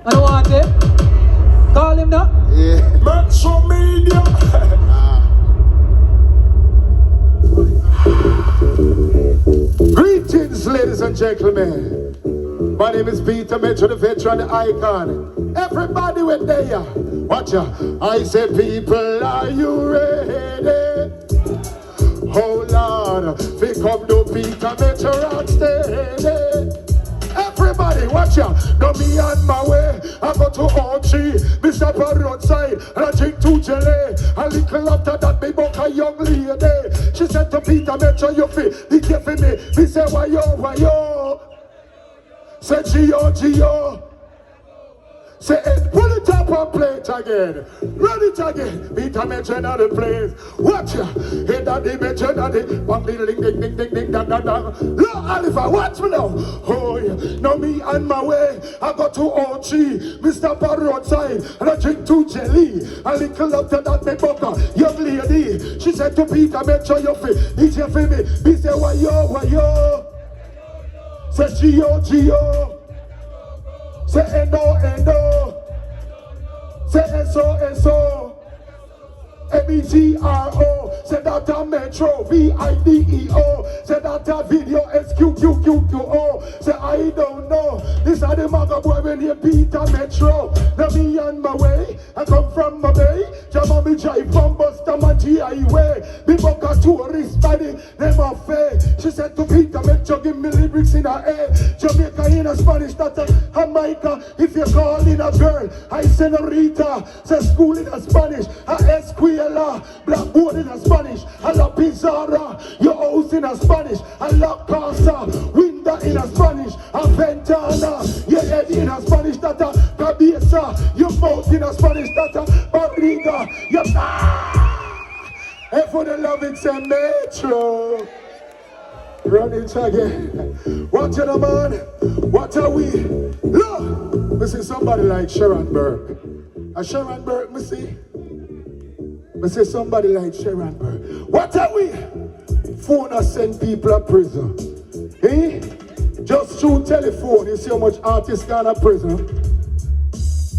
I don't want him. Call him now. Yeah. Metro Media. Greetings, ladies and gentlemen. My name is Peter Metro, the veteran, the icon. Everybody went there. Watch ya. I say, people, are you ready? Oh Lord, pick up the Peter Metro and steady. Everybody, watch ya. Now me on my way. I go to OG, me stop on roadside, and I drink 2 jelly. A little after that, me book a young lady. She said to Peter Metro, you feel, be careful me. Me say, why yo? Say Gio. Say it, pull it up and play it again. Run it again. Peter Metro in the place. Watch ya. Hey daddy Metro daddy. Bang ding ding ding ding ding ding dang dang dang. Look Oliver, watch me now. Oh yeah. Now me on my way. I go to OG. Me stop on roadside and I drink 2 jelly. A little after that me book a young lady. She said to Peter Metro, you feel, it's your for me. Me say why yo? Say Gio. Say endo. Say eso. METRO. Say that a Metro VIDEO. Say that a video SQQQO. Say I don't know. This are the maga boy when you Peter Metro. Now me on my way. I come from my bay. Jama me drive from Buster my GI way. Me book a tourist body. Them a fay. She said to Peter Metro, give me lyrics in her head. Jamaica in a Spanish, that a Jamaica. If you call in a girl, I senorita. Say school in a Spanish, a escuela. Blackboard in a Spanish, a la pizarra. Your house in a Spanish, a la casa. Window in a Spanish, a ventana. Your head in a Spanish, that a cabeza. Your mouth in a Spanish, that a barriga. Your and for the love it's a Metro. Run it again. Watch it, man. What are we? Look, we see somebody like Sharon Burke. A Sharon Burke, me see. Me see somebody like Sharon Burke. What are we? Phone or send people to prison. Eh? Just through telephone, you see how much artists gone to prison.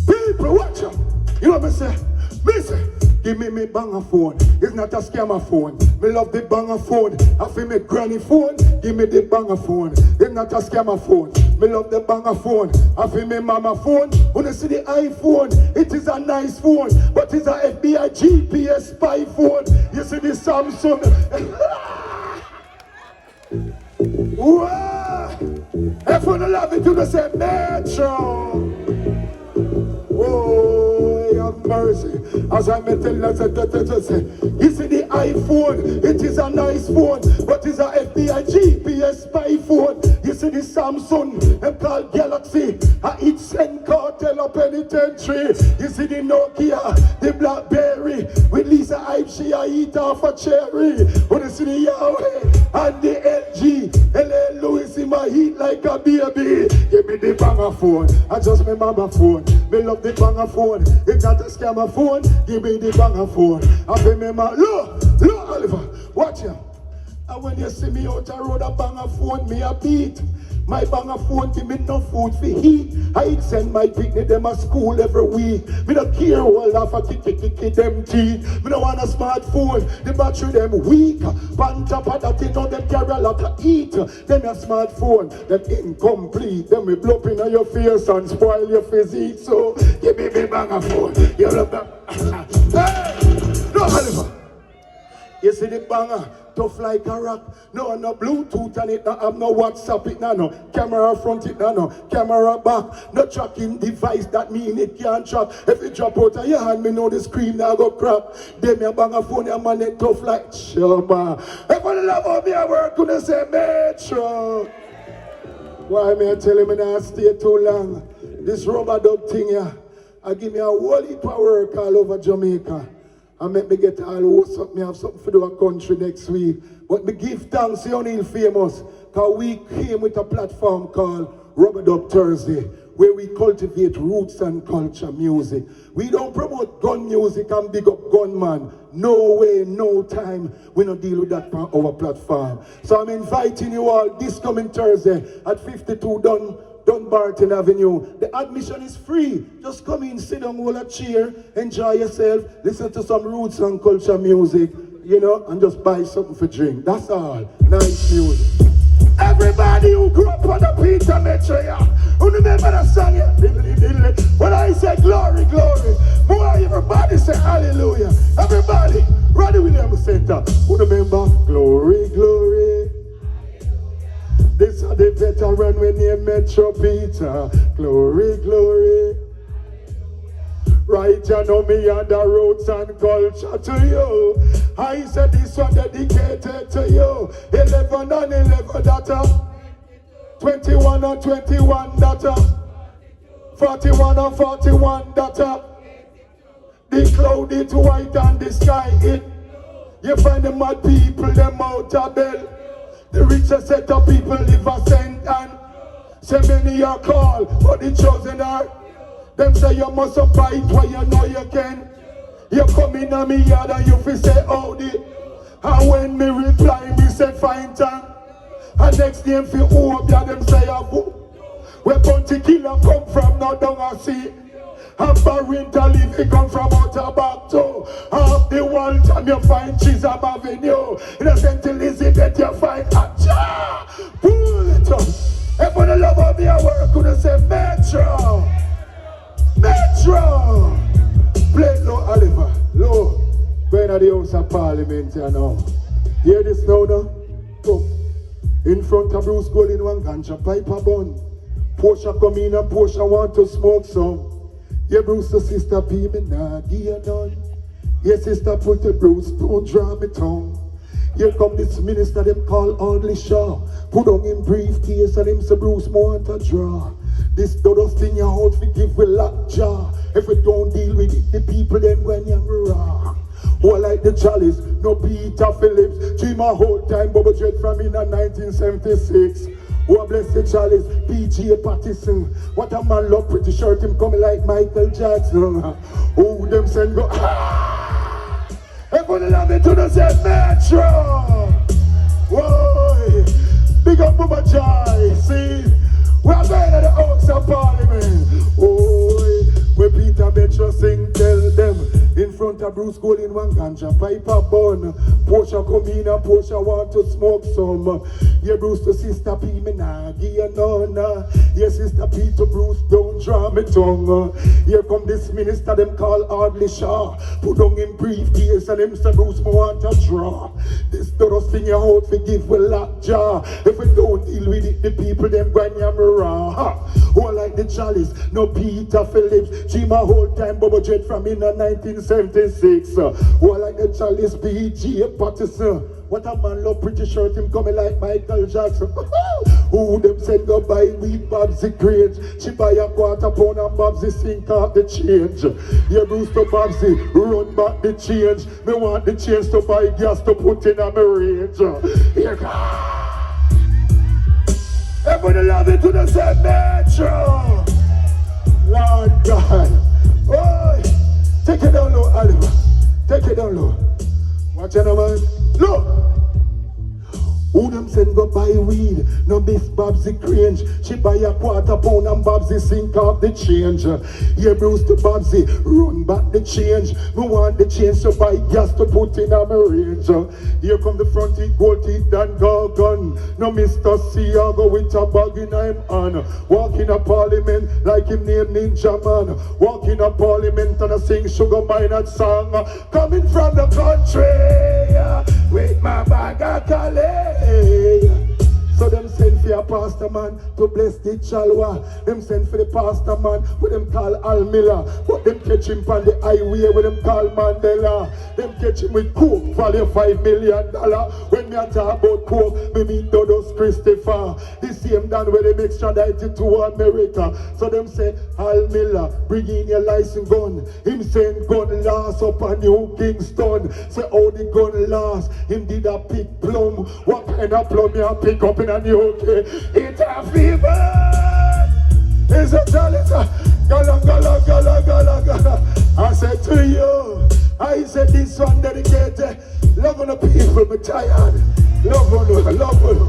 People, watch out. You know what I say? Me say. Give me banger phone. It's not a scammer phone. Me love the banger phone. I feel me granny phone. Give me the banger phone. It's not a scammer phone. Me love the banger phone. I feel me mama phone. When you see the iPhone, it is a nice phone, but it's a FBI GPS spy phone. You see the Samsung. Wow! Everyone love it to the same Metro. Oh, have mercy. As I may tell you, you see the iPhone, it is a nice phone, but it's a FBI GPS spy phone. You see the Samsung, them called Galaxy, it send cartel up penitentiary. You see the Nokia, the Blackberry, with Lisa Hype, she eat off a cherry. When you see the Yahweh, and the LG, LA Lewis in my heat like a baby. Give me the banger phone, I just my mama phone. Me love the banger phone, it's not a scammer phone. Give me the banger phone. I remember, look, Oliver, watch ya. And when you see me out the road, a banger phone, me a beat. My banger phone give me no food for eat. I send my picnic them at school every week. Me don't care all of a kick them teeth. Me don't want a smartphone, the battery them weak. On top of that, you know them carry a lot to eat. Them a smartphone, them incomplete. Them me blow up in your face and spoil your physique. So give me banger phone. You love that. Hey! No, Oliver. You see the banger, tough like a rock. No Bluetooth and it no have no WhatsApp, it no camera front, it no camera back. No tracking device, that mean it can't track. If it drop out of your hand, me know the screen now go crap. Them your banger phone, your man it tough like Chama. Everybody love how me I work, gonna say Metro. Why me I tell him I not stay too long? This rubber dub thing here, I give me a whole heap of work all over Jamaica. And make me get all what's up, me have something to do a country next week. But me give thanks to O'Neill Famous, because we came with a platform called Rubber Dub Thursday, where we cultivate roots and culture music. We don't promote gun music and big up gunman. No way, no time. We don't deal with that on our platform. So I'm inviting you all this coming Thursday at 52 Dunn Dunbarton Avenue. The admission is free. Just come in, sit down, hold a chair, enjoy yourself, listen to some roots and culture music, you know, and just buy something for drink. That's all. Nice music. Everybody who grew up on the Peter Metro, yeah, who remember that song, yeah? Diddly, diddly. When I say glory, glory, boy, everybody say hallelujah. Everybody, Roddy Williams Center, who remember glory, glory. This are the veteran we name Metro Peter. Glory, glory. Right, you know me on the roots and culture to you. I said this one dedicated to you. 11 and 11 data. 21 and 21 data. 41 and 41 data. The cloud it white and the sky it. You find the mad people, them out of bell. The richest set of people live a cent and so many are called, but the chosen are. Them say you must bite where you know you can. You come in on me yard and you feel say howdy. And when me reply, me say fine time. And next name for hope, yeah, them say a boo. Where Bounty Killer come from, now down a sea. And Barrington leave, he come from outer back too. Half the world time you find Chisholm Avenue. In a St. Elizabeth you find Acha. Pull it up. Everyone love how me a work, could say Metro. Metro. Play it low, Oliver. Low. Going to the House of Parliament you know. Hear this now, no? Come. In front of Bruce Golding one ganja pipe a bun. Portia come in and Portia want to smoke some. Yeah, Bruce, the sister P, me nah give you none. Yeah, sister put the Bruce, don't draw me tongue. Here come this minister, them call Audley Shaw. Put on him briefcase and him say Bruce, more want to draw. This dodos thing you out we give we lockjaw. If we don't deal with it, the people then when you're raw. Who like the chalice, no Peter Phillips. Dream a whole time, Bubba Jet from in 1976. Who bless the chalice, PG Pattison. What a man love pretty shirt, him coming like Michael Jackson. Who them send go, ah! Everybody love it to the same Metro. Whoa, big up Bubba Joy, see? We are going to the House of Parliament. Oh, where Peter Metro sing, tell them. In front of Bruce Golding one ganja pipe a bun. Portia come in and Portia want to smoke some. Yeah, Bruce to sister P, me nah give you none. Yeah, sister P to Bruce, don't draw me tongue. Here come this minister, them call Audley Shaw. Put on him briefcase and him say Bruce, me want to draw. This doros thing you out for give we lockjaw. If we don't deal with it, the people them going raw. Who like the chalice, no Peter Phillips. Dream a whole time, Bubba Jet from in 1976. Who like the chalice, PG Pattison. What a man love pretty shirt, him coming like Michael Jackson. Who them send go buy weed Babsy Grange. She buy a quarter pound and Babsy sink off the change. Yeah, Bruce to Babsy, run back the change. Me want the change to buy gas to put in a my range. Here, everybody love it to the same Metro. Lord God. Oh, take it down low, Oliver. Take it down low. Watch out, man. Look. Who them send go buy weed? No Miss Babsy Grange. She buy a quarter pound and Babsy sink off the change. Yeah, Bruce to Babsy, run back the change. Me want the change to buy gas to put in a my range. Here come the front teeth, gold teeth and gun. No Mr. C, I go with a bag in him hand. Walk in a parliament like him named Ninja Man. Walk in a parliament and I sing Sugar Minot song. Coming from the country with my bag of Calais. So them send for a pastor man to bless the chalwa. Them send for the pastor man with them call Al Miller. But them catch him on the highway with them call Mandela. Them catch him with coke, value $5 million. When me a talk about coke, me meet Dodos Christopher. The same done with them extradited to America. So them say, Al Miller, bring in your license gun. Him send gun last up on New Kingston. Say how the gun last, him did a pick plum. What kind of plum you pick up in a New UK? It's a fever. It's a chalice. Gala, gala, gala, gala, gala. I said to you, I said this one dedicated. Love on the people, me tired. Love on you, love on you.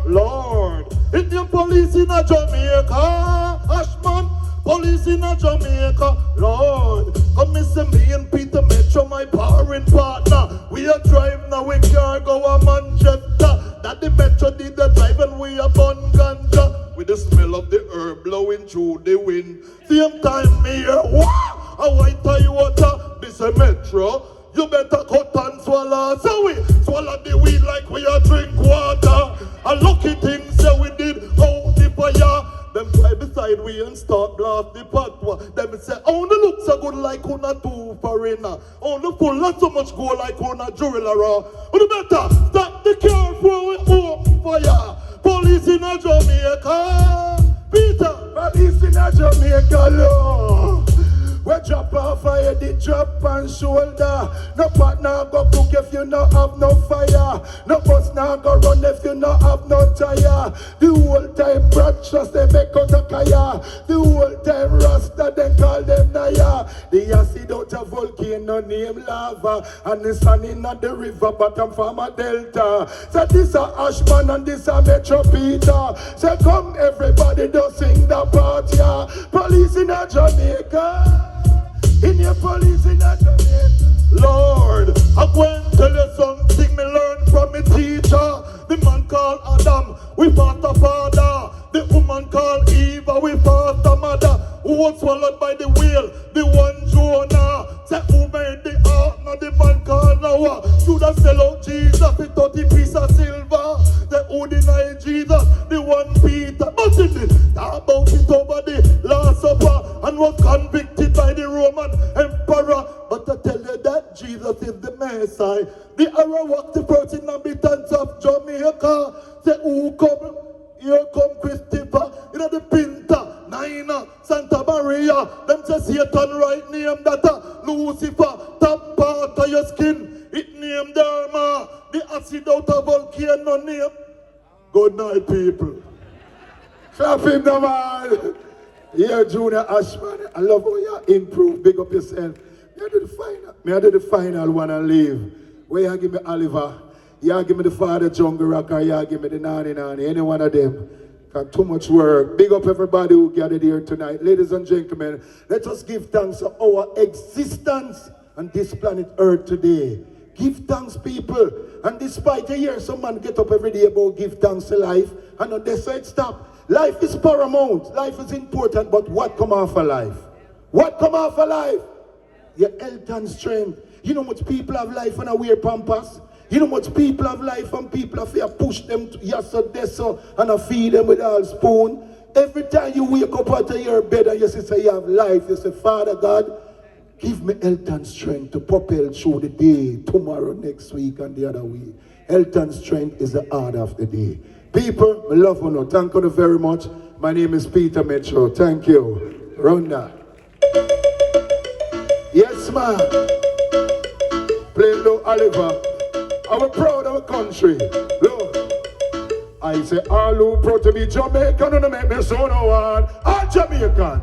Lord. It's your police in a Jamaica, Ashman. Police in a Jamaica, Lord. Come and see me and Peter Metro, my powering partner. We are driving now, we can't go a Manchester. That the Metro did the drive and we are bun ganja. With the smell of the herb blowing through the wind. Same time me here, wow, a white Toyota, this a Metro. You better cut and swallow. So we swallow the weed like we are drink water. A lucky thing say we did out the fire. Them fly beside we and start blast the patwa. Them say, oh, the look so good like una two foreigner. Oh, the full not so much go like una jeweler. You better stop the car before we open fire. Police in a Jamaica. Peter. Police in a Jamaica, Lord. We drop off fire, the drop and shoulder. No pot now go cook if you no have no fire. No bus now go run if you no have no tire. The whole time branches they make out a kaya. The whole time Rasta they call them Naya. The acid out a volcano named lava. And the sun in the river bottom from a delta. So this a Ashman and this a Metro Peter. So come everybody do sing the part, yeah. Police in a Jamaica. In your police in a Jamaica. Lord, I'm going to tell you something me learned from me teacher. The man called Adam, we fought a father. The woman called Eve, we fought a mother. Who was swallowed by the whale, the one Jonah. Say who made the ark, now the man called Noah. Judas sell out Jesus, the 30 piece of silver. They who denied Jesus, the one Peter. But in it, talk about it over the Last Supper. And was convicted by the Roman emperor. But I tell you that Jesus is the Messiah. The arrow walked the first inhabitants of Jamaica. Say who come? Here come Christopher. You know the Pinta, Nina, Santa Maria. Them say Satan right name that Lucifer. Top part of your skin. It named Dharma. The acid out of volcano name. Good night, people. Clap him, the man. Yeah, Junior Ashman, I love how you improve. Big up yourself. May I do the final one and leave. Where you give me Oliver? You give me the Father Jungle Rocker, you give me the Nani Nani, any one of them. Got too much work. Big up everybody who gathered here tonight. Ladies and gentlemen, let us give thanks for our existence on this planet Earth today. Give thanks, people. And despite you hear some man get up every day about give thanks to life, and on they say stop. Life is paramount. Life is important, but what come after life? What come after life? Your health and strength. You know much people have life and I wear pampas? You know much people have life and people have to push them to yes or this and I feed them with all spoon. Every time you wake up out of your bed and you say you have life, you say, Father God, give me health and strength to propel through the day, tomorrow, next week and the other week. Health and strength is the order of the day. People, I love you. Thank you very much. My name is Peter Metro. Thank you. Run that. Yes, man. Play low, Oliver. I'm proud of our country. Look. I say, all who proud to be Jamaican and make me so no one. I'm Jamaican.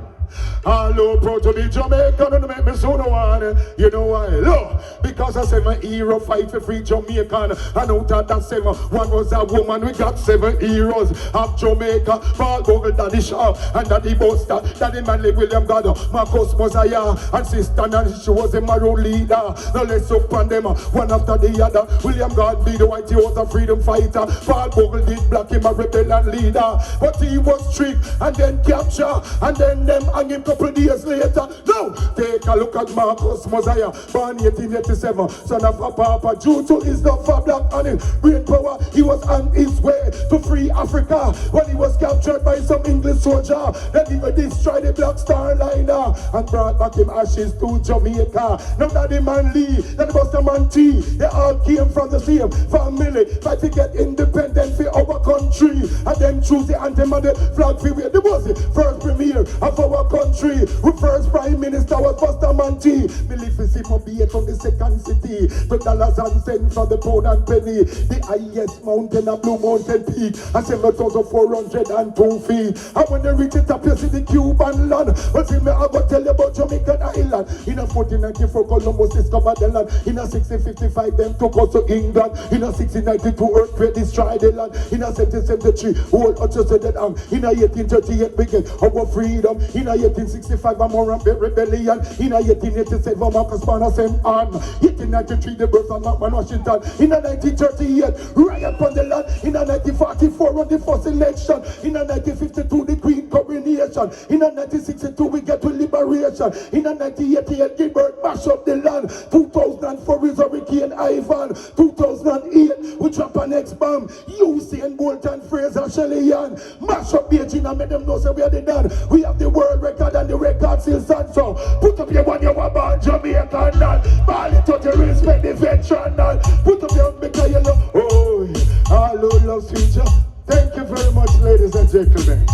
All who proud to be Jamaican and make me so no one. You know why? Look. Because I said my hero fight for free Jamaican. And out of that 7, one was a woman. We got 7 heroes of Jamaica. Paul Google, Daddy Shaw, and Daddy Buster, Daddy Manley, William Gado, Marcus Mosiah, and Sister Nancy, she was a maroon leader. Now let's look on them, one after the other. William God be the white, he was a freedom fighter. Paul Google did black him a rebellion leader. But he was tricked and then captured, and then them hang him couple days later. Now, take a look at Marcus Mosiah, born 1887, son of a papa, due to his love for black and his brain power. He was on his way to free Africa when he was captured by some English soldier. Then he destroyed the Black Star Liner and brought back him ashes to Jamaica. Now that the man Lee, that was the man T, they all came from the same family, fight to get independent for our country. And then choose the anthem and the flag for where the was the first premiere of our country. We first Prime Minister was Buster Manti. Me live to see my beer from the second city. The dollars and cents from the pound and penny. The highest mountain of Blue Mountain Peak. And 7,402 feet. And when they reach the top, you see the Cuban land. But see me, I go tell you about Jamaican island. In a 1494, Columbus discovered the land. In a 1655, them took us to England. In a 1692, earthquake destroyed the land. In a 1773, whole Utchers said that. In a 1838, we get our freedom. In a 1865, a Moran rebellion. In a 1887, Marcus Spanner sent on. 1893, the birth of Norman Washington. In a 1938, riot on the land. In a 1944, on the first election. In a 1952, the Queen coronation. In a 1962, we get to liberation. In a 1988, Gilbert mash up the land. 2004 is Hurricane Ivan. 2008, we drop an X-bomb. Usain Bolt and Fraser Shelley-Ann. Mash up Beijing and make them know so we are the done. We have the world record and the record still stand so. Put up your one you want about Jamaican and ball it out, you respect the veteran and put up your because you love. Oh, all who loves future. Thank you very much, ladies and gentlemen.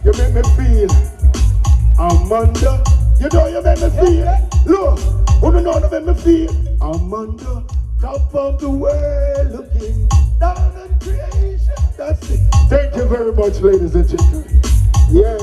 You make me feel Amanda. You know you make me feel. Look, who don't know you make me feel Amanda. Top of the world looking down on creation. That's it. Thank you very much, ladies and gentlemen. Yeah.